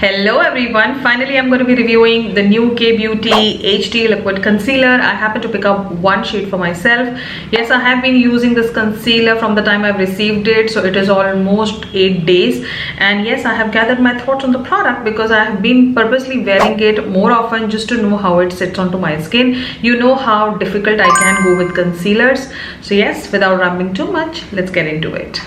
Hello everyone, finally I'm going to be reviewing the new K-Beauty HD Liquid Concealer. I happen to pick up one shade for myself. Yes, I have been using this concealer from the time I've received it, so it is almost 8 days. And yes, I have gathered my thoughts on the product because I have been purposely wearing it more often just to know how it sits onto my skin. You know how difficult I can go with concealers. So yes, without rambling too much, let's get into it.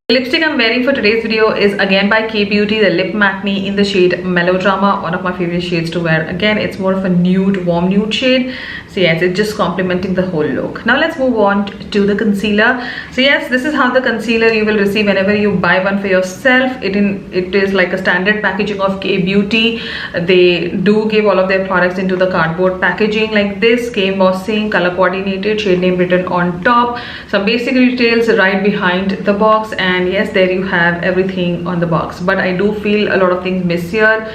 The lipstick I'm wearing for today's video is again by K-Beauty, the Lip Matte in the shade Melodrama, one of my favorite shades to wear. Again, it's more of a nude, warm nude shade. So yes, it's just complementing the whole look. Now let's move on to the concealer. So yes, this is how the concealer you will receive whenever you buy one for yourself. It is like a standard packaging of K-Beauty. They do give all of their products into the cardboard packaging like this, K-embossing, color coordinated, shade name written on top, some basic details right behind the box, and yes, there you have everything on the box. But I do feel a lot of things miss here.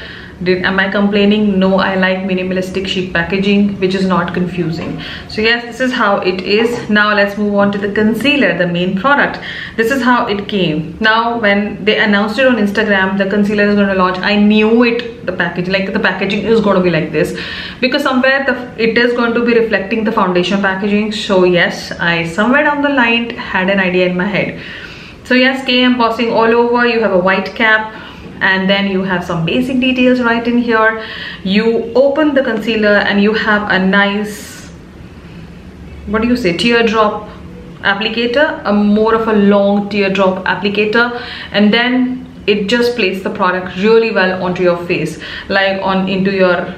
Am I complaining? No, I like minimalistic chic packaging, which is not confusing. So yes, this is how it is. Now let's move on to the concealer, the main product. This is how it came. Now when they announced it on Instagram, the concealer is going to launch, I knew it, the packaging is going to be like this, because somewhere it is going to be reflecting the foundation packaging. So yes, I somewhere down the line had an idea in my head. So yes, K embossing all over. You have a white cap, and then you have some basic details right in here. You open the concealer and you have a nice, what do you say, teardrop applicator, a more of a long teardrop applicator, and then it just places the product really well onto your face, like into your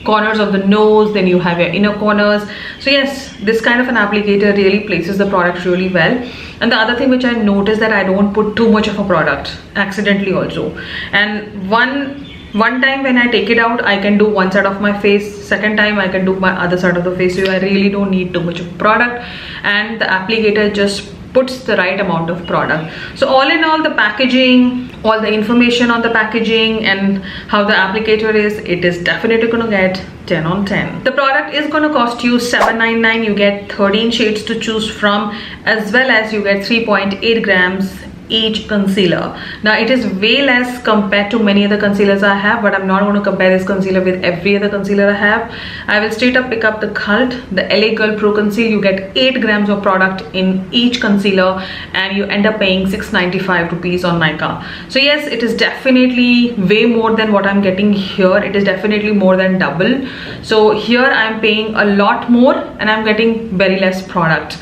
corners of the nose, then you have your inner corners. So yes, this kind of an applicator really places the product really well. And the other thing which I noticed, that I don't put too much of a product accidentally also. And one time when I take it out, I can do one side of my face, second time I can do my other side of the face. So I really don't need too much of product, and the applicator just puts the right amount of product. So all in all, the packaging, all the information on the packaging and how the applicator is, it is definitely going to get 10 on 10. The product is going to cost you $7.99. You get 13 shades to choose from, as well as you get 3.8 grams each concealer. Now it is way less compared to many other concealers I have, but I'm not going to compare this concealer with every other concealer I have. I will straight up pick up the Cult, the LA Girl Pro Conceal. You get 8 grams of product in each concealer, and you end up paying 695 rupees on Nykaa. So yes, it is definitely way more than what I'm getting here. It is definitely more than double. So here I'm paying a lot more and I'm getting very less product.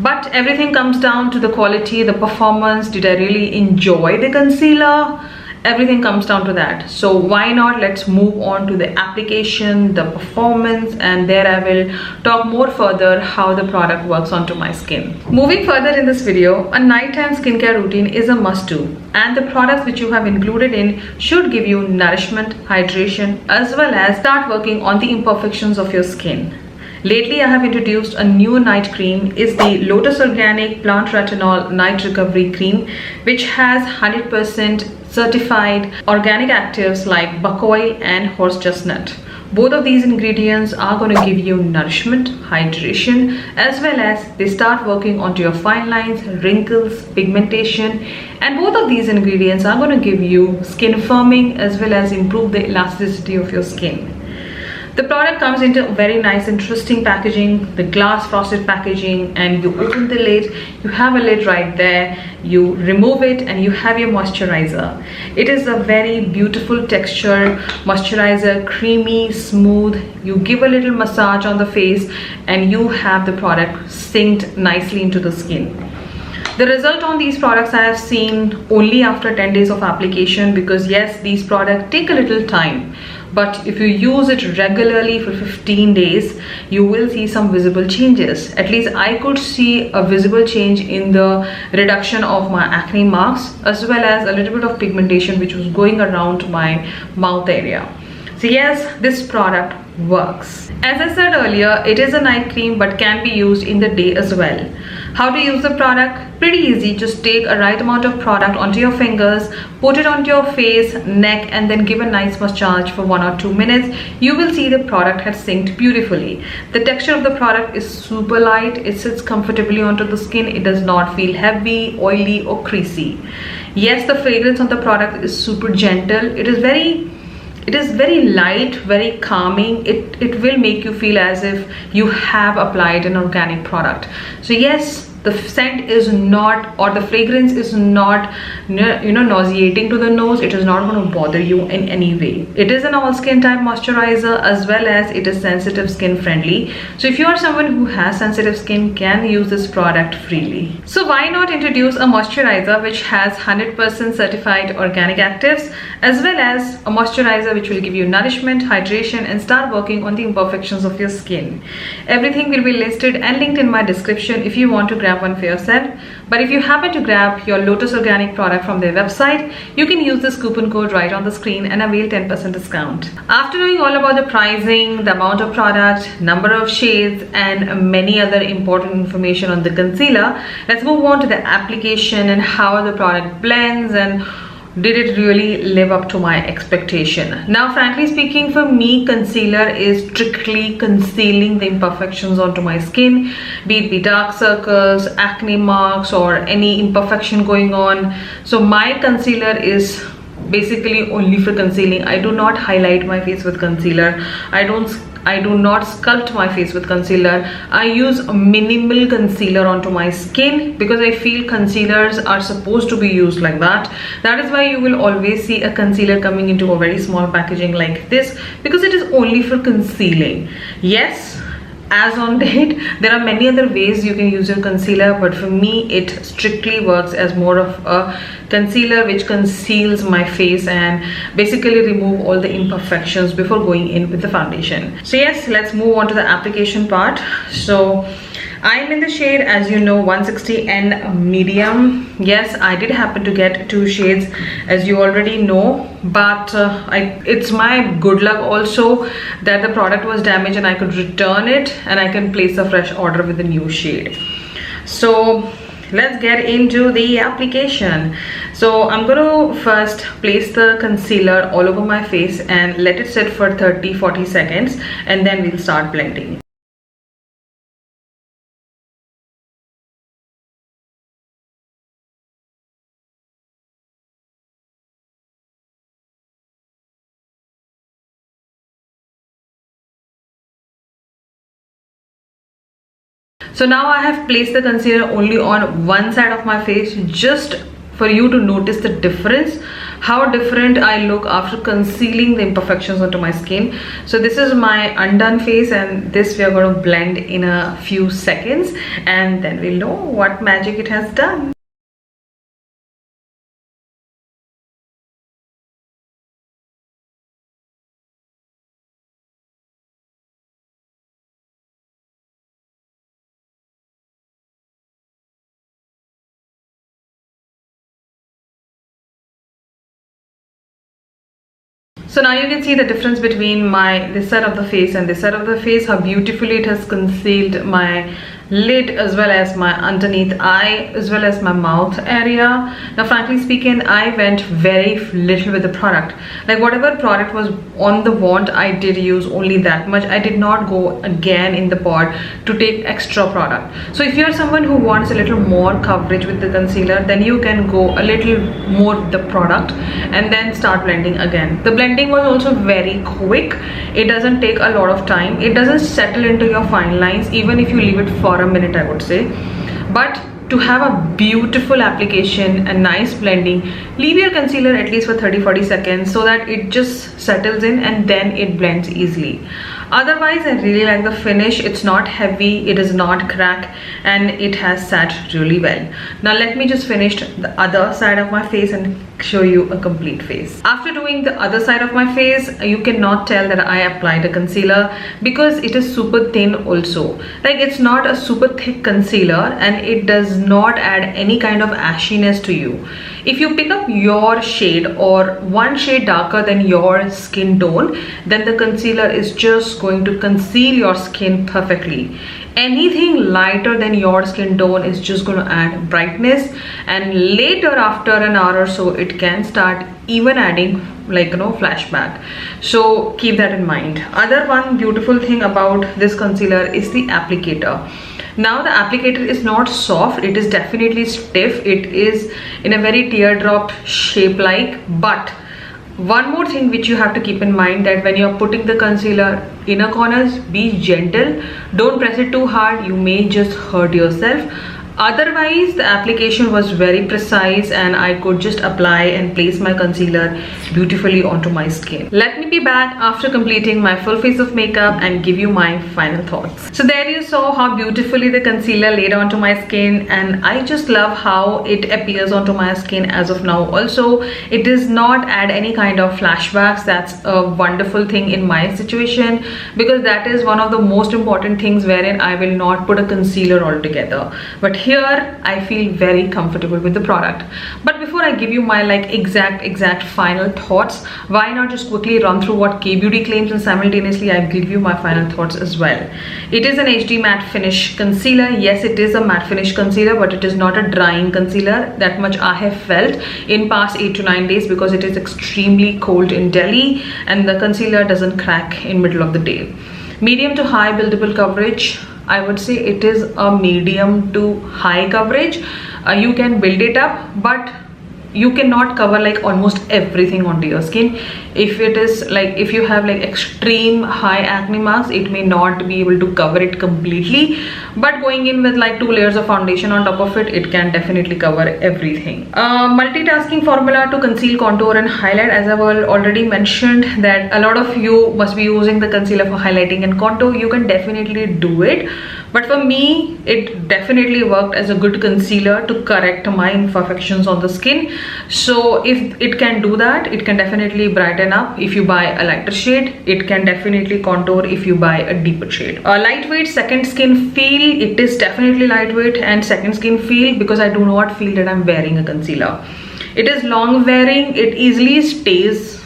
But everything comes down to the quality, the performance. Did I really enjoy the concealer? Everything comes down to that. So why not? Let's move on to the application, the performance, and there I will talk more further how the product works onto my skin. Moving further in this video, a nighttime skincare routine is a must-do, and the products which you have included in should give you nourishment, hydration, as well as start working on the imperfections of your skin. Lately, I have introduced a new night cream. Is the Lotus Organic Plant Retinol Night Recovery Cream, which has 100% certified organic actives like Bakuchiol and horse chestnut. Both of these ingredients are going to give you nourishment, hydration, as well as they start working onto your fine lines, wrinkles, pigmentation, and both of these ingredients are going to give you skin firming as well as improve the elasticity of your skin. The product comes into very nice, interesting packaging, the glass frosted packaging, and you open the lid, you have a lid right there, you remove it, and you have your moisturizer. It is a very beautiful texture moisturizer, creamy, smooth. You give a little massage on the face and you have the product synced nicely into the skin. The result on these products I have seen only after 10 days of application, because yes, these products take a little time. But if you use it regularly for 15 days, you will see some visible changes. At least I could see a visible change in the reduction of my acne marks, as well as a little bit of pigmentation which was going around my mouth area. So yes, this product works. As I said earlier, it is a night cream but can be used in the day as well. How to use the product? Pretty easy. Just take a right amount of product onto your fingers, put it onto your face, neck, and then give a nice massage for 1 or 2 minutes. You will see the product has synced beautifully. The texture of the product is super light. It sits comfortably onto the skin. It does not feel heavy, oily, or creasy. Yes, the fragrance on the product is super gentle. It is very light, very calming. It will make you feel as if you have applied an organic product. So yes, the scent is not, or the fragrance is not, nauseating to the nose. It is not going to bother you in any way. It is an all skin type moisturizer, as well as it is sensitive skin friendly. So if you are someone who has sensitive skin, can use this product freely. So why not introduce a moisturizer which has 100% certified organic actives, as well as a moisturizer which will give you nourishment, hydration, and start working on the imperfections of your skin. Everything will be listed and linked in my description if you want to grab one for yourself. But if you happen to grab your Lotus organic product from their website, you can use this coupon code right on the screen and avail 10% discount. After knowing all about the pricing, the amount of product, number of shades, and many other important information on the concealer, let's move on to the application and how the product blends and did it really live up to my expectation. Now, frankly speaking, for me, concealer is strictly concealing the imperfections onto my skin, be it dark circles, acne marks, or any imperfection going on. So my concealer is basically only for concealing. I do not highlight my face with concealer. I do not sculpt my face with concealer. I use minimal concealer onto my skin because I feel concealers are supposed to be used like that. That is why you will always see a concealer coming into a very small packaging like this, because it is only for concealing. Yes, as on date, there are many other ways you can use your concealer, but for me it strictly works as more of a concealer which conceals my face and basically remove all the imperfections before going in with the foundation. So yes, let's move on to the application part. So I'm in the shade, as you know, 160N medium. Yes, I did happen to get 2 shades, as you already know, but it's my good luck also that the product was damaged and I could return it and I can place a fresh order with a new shade. So let's get into the application. So I'm going to first place the concealer all over my face and let it sit for 30-40 seconds, and then we'll start blending. So now I have placed the concealer only on one side of my face, just for you to notice the difference, how different I look after concealing the imperfections onto my skin. So this is my undone face, and this we are going to blend in a few seconds, and then we'll know what magic it has done. So now you can see the difference between this side of the face and this side of the face, how beautifully it has concealed my lid as well as my underneath eye as well as my mouth area. Now frankly speaking, I went very little with the product. Like whatever product was on the wand, I did use only that much. I did not go again in the pot to take extra product. So if you are someone who wants a little more coverage with the concealer, then you can go a little more with the product and then start blending again. The blending was also very quick. It doesn't take a lot of time. It doesn't settle into your fine lines even if you leave it for a minute, I would say. But to have a beautiful application and nice blending, leave your concealer at least for 30-40 seconds so that it just settles in and then it blends easily. Otherwise, I really like the finish. It's not heavy, it does not crack, and it has sat really well. Now let me just finish the other side of my face and show you a complete face. After doing the other side of my face, you cannot tell that I applied a concealer because it is super thin also. Like it's not a super thick concealer and it does not add any kind of ashiness to you. If you pick up your shade or one shade darker than your skin tone, then the concealer is just going to conceal your skin perfectly. Anything lighter than your skin tone is just going to add brightness, and later after an hour or so it can start even adding like, you know, flashback. So keep that in mind. Other one beautiful thing about this concealer is the applicator. Now the applicator is not soft, it is definitely stiff. It is in a very teardrop shape like. But one more thing which you have to keep in mind, that when you're putting the concealer inner corners, be gentle, don't press it too hard, you may just hurt yourself. Otherwise the application was very precise and I could just apply and place my concealer beautifully onto my skin. Let me be back after completing my full face of makeup and give you my final thoughts. So there you saw how beautifully the concealer laid onto my skin, and I just love how it appears onto my skin as of now. Also, it does not add any kind of flashbacks. That's a wonderful thing in my situation, because that is one of the most important things wherein I will not put a concealer altogether. But here I feel very comfortable with the product. But before I give you my like exact final thoughts, why not just quickly run through what K-Beauty claims, and simultaneously I give you my final thoughts as well. It is an HD matte finish concealer. Yes, it is a matte finish concealer, but it is not a drying concealer. That much I have felt in past 8 to 9 days, because it is extremely cold in Delhi and the concealer doesn't crack in middle of the day. Medium to high buildable coverage, I would say it is a medium to high coverage. You can build it up, but you cannot cover like almost everything onto your skin. If it is like, if you have like extreme high acne marks, it may not be able to cover it completely, but going in with like 2 layers of foundation on top of it, it can definitely cover everything. Multitasking formula to conceal, contour and highlight. As I've already mentioned that a lot of you must be using the concealer for highlighting and contour. You can definitely do it, but for me it definitely worked as a good concealer to correct my imperfections on the skin. So if it can do that, it can definitely brighten up if you buy a lighter shade. It can definitely contour if you buy a deeper shade. Lightweight second skin feel, it is definitely lightweight and second skin feel, because I do not feel that I'm wearing a concealer. It is long wearing, it easily stays.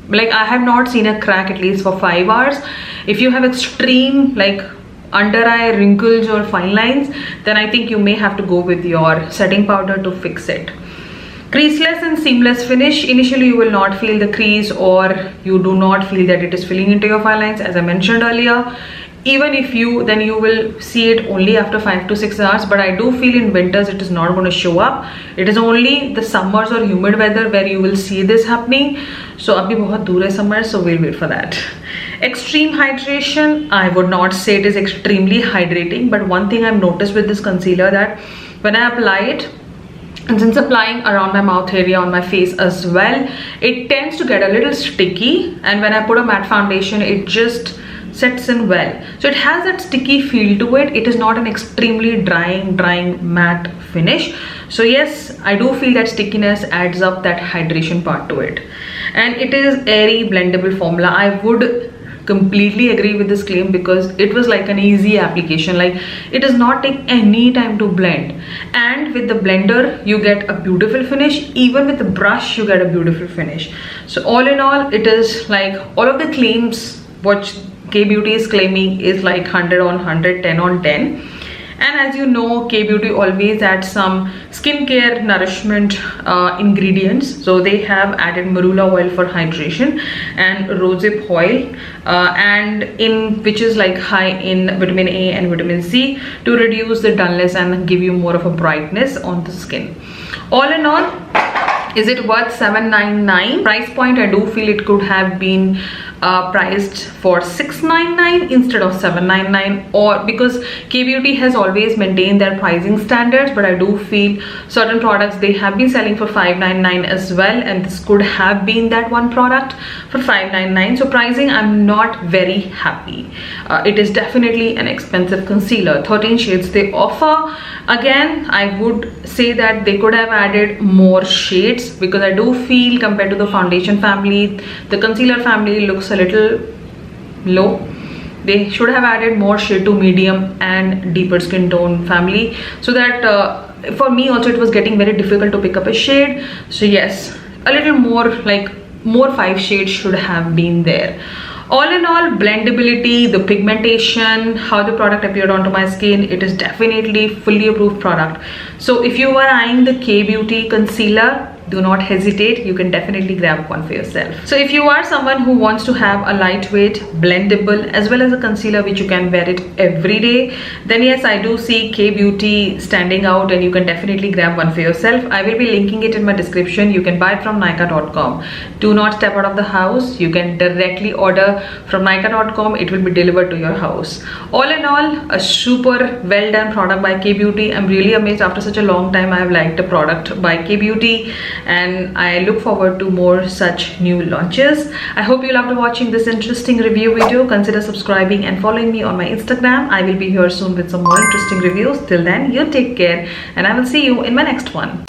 Like I have not seen a crack at least for 5 hours. If you have extreme like under eye wrinkles or fine lines, then I think you may have to go with your setting powder to fix it. Creaseless and seamless finish. Initially you will not feel the crease, or you do not feel that it is filling into your fine lines, as I mentioned earlier. Even if you, then you will see it only after 5 to 6 hours. But I do feel in winters it is not going to show up. It is only the summers or humid weather where you will see this happening. So abhi bahut dur hai summer, so we'll wait for that. Extreme hydration, I would not say it is extremely hydrating, but one thing I've noticed with this concealer, that when I apply it, and since applying around my mouth area, on my face as well, it tends to get a little sticky, and when I put a matte foundation it just sets in well. So it has that sticky feel to it. It is not an extremely drying matte finish. So yes, I do feel that stickiness adds up that hydration part to it. And it is airy blendable formula. I would completely agree with this claim, because it was like an easy application. Like it does not take any time to blend, and with the blender you get a beautiful finish. Even with the brush you get a beautiful finish. So all in all, it is like all of the claims what K-Beauty is claiming is like 100 on 100, 10 on 10. And as you know, K-Beauty always adds some skincare nourishment ingredients. So they have added marula oil for hydration and rosehip oil, and in which is like high in vitamin A and vitamin C to reduce the dullness and give you more of a brightness on the skin. All in all, is it worth $799? Price point, I do feel it could have been priced for $699 instead of $799, or because K-Beauty has always maintained their pricing standards, but I do feel certain products they have been selling for $599 as well, and this could have been that one product for $599. So pricing, I'm not very happy. It is definitely an expensive concealer. 13 shades they offer. Again, I would say that they could have added more shades, because I do feel compared to the foundation family, the concealer family looks a little low. They should have added more shade to medium and deeper skin tone family, so that for me also it was getting very difficult to pick up a shade. So yes, a little more, like more 5 shades should have been there. All in all, blendability, the pigmentation, how the product appeared onto my skin, it is definitely fully approved product. So if you are eyeing the K-Beauty concealer, do not hesitate, you can definitely grab one for yourself. So if you are someone who wants to have a lightweight, blendable, as well as a concealer which you can wear it every day, then yes, I do see K-Beauty standing out and you can definitely grab one for yourself. I will be linking it in my description. You can buy it from Nykaa.com. Do not step out of the house. You can directly order from Nykaa.com. It will be delivered to your house. All in all, a super well done product by K-Beauty. I'm really amazed. After such a long time, I have liked a product by K-Beauty, and I look forward to more such new launches. I hope you loved watching this interesting review video. Consider subscribing and following me on my Instagram. I will be here soon with some more interesting reviews. Till then, you take care and I will see you in my next one.